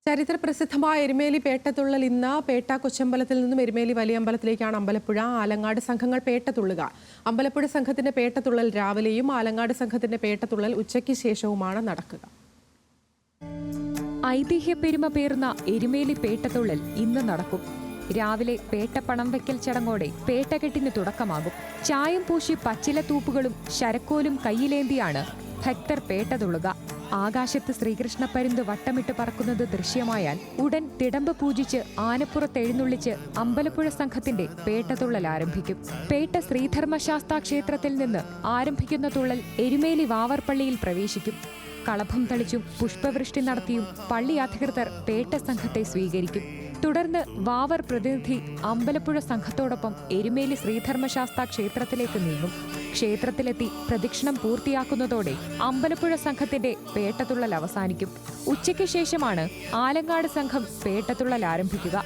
ചരിത്ര പ്രസിദ്ധമായ എരുമേലി പേട്ടതുള്ളൽ ഇന്ന് പേട്ട കൊച്ചമ്പലത്തിൽ നിന്നും എരുമേലി വലിയ അമ്പലത്തിലേക്കാണ് അമ്പലപ്പുഴ ആലങ്ങാട് സംഘങ്ങൾ പേട്ടതുള്ളുക. അമ്പലപ്പുഴ സംഘത്തിന്റെ പേട്ടതുള്ളൽ രാവിലെയും ആലങ്ങാട് സംഘത്തിന്റെ പേട്ടതുള്ളൽ ഉച്ചയ്ക്ക് ശേഷവുമാണ് നടക്കുക. ഐതിഹ്യ പെരുമ പേർന്ന എരുമേലി പേട്ടതുള്ളൽ ഇന്ന് നടക്കും. രാവിലെ പേട്ട പണം വയ്ക്കൽ ചടങ്ങോടെ പേട്ടകെട്ടിന് തുടക്കമാകും. ചായം പൂശി പച്ചില തൂപ്പുകളും ശരക്കോലും കയ്യിലേന്തിയാണ് ഭക്തർ പേട്ടതുള്ളുക. ആകാശത്ത് ശ്രീകൃഷ്ണ പരുന്ത് വട്ടമിട്ട് പറക്കുന്നത് ദൃശ്യമായാൽ ഉടൻ തിടമ്പ് പൂജിച്ച് ആനപ്പുറത്തെഴുന്നള്ളിച്ച് അമ്പലപ്പുഴ സംഘത്തിന്റെ പേട്ടതുള്ളൽ ആരംഭിക്കും. പേട്ട ശ്രീധർമ്മശാസ്താ ക്ഷേത്രത്തിൽ നിന്ന് ആരംഭിക്കുന്ന തുള്ളൽ എരുമേലി വാവർപ്പള്ളിയിൽ പ്രവേശിക്കും. കളഭം തളിച്ചും പുഷ്പവൃഷ്ടി നടത്തിയും പള്ളി അധികൃതർ പേട്ട സംഘത്തെ സ്വീകരിക്കും. തുടർന്ന് വാവർ പ്രതിനിധി അമ്പലപ്പുഴ സംഘത്തോടൊപ്പം എരുമേലി ശ്രീധർമ്മശാസ്താ ക്ഷേത്രത്തിലേക്ക് നീങ്ങും. ക്ഷേത്രത്തിലെത്തി പ്രദക്ഷിണം പൂർത്തിയാക്കുന്നതോടെ അമ്പലപ്പുഴ സംഘത്തിന്റെ പേട്ടതുള്ളൽ അവസാനിക്കും. ഉച്ചയ്ക്ക് ശേഷമാണ് ആലങ്ങാട് സംഘം പേട്ടതുള്ളൽ ആരംഭിക്കുക.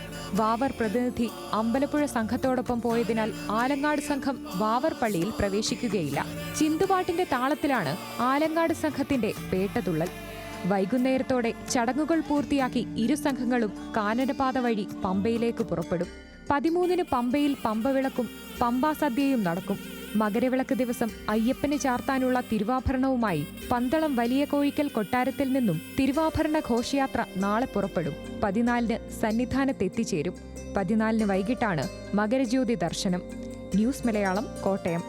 വാവർ പ്രതിനിധി അമ്പലപ്പുഴ സംഘത്തോടൊപ്പം പോയതിനാൽ ആലങ്ങാട് സംഘം വാവർ പള്ളിയിൽ പ്രവേശിക്കുകയില്ല. ചിന്തുപാട്ടിന്റെ താളത്തിലാണ് ആലങ്ങാട് സംഘത്തിന്റെ പേട്ടതുള്ളൽ. വൈകുന്നേരത്തോടെ ചടങ്ങുകൾ പൂർത്തിയാക്കി ഇരു സംഘങ്ങളും കാനനപാത വഴി പമ്പയിലേക്ക് പുറപ്പെടും. 13-ന് പമ്പയിൽ പമ്പവിളക്കും പമ്പാസദ്യയും നടക്കും. മകരവിളക്ക് ദിവസം അയ്യപ്പന് ചാർത്താനുള്ള തിരുവാഭരണവുമായി പന്തളം വലിയ കോയിക്കൽ കൊട്ടാരത്തിൽ നിന്നും തിരുവാഭരണ ഘോഷയാത്ര നാളെ പുറപ്പെടും. 14-ന് സന്നിധാനത്തെത്തിച്ചേരും. 14-ന് വൈകിട്ടാണ് മകരജ്യോതി ദർശനം. ന്യൂസ് മലയാളം, കോട്ടയം.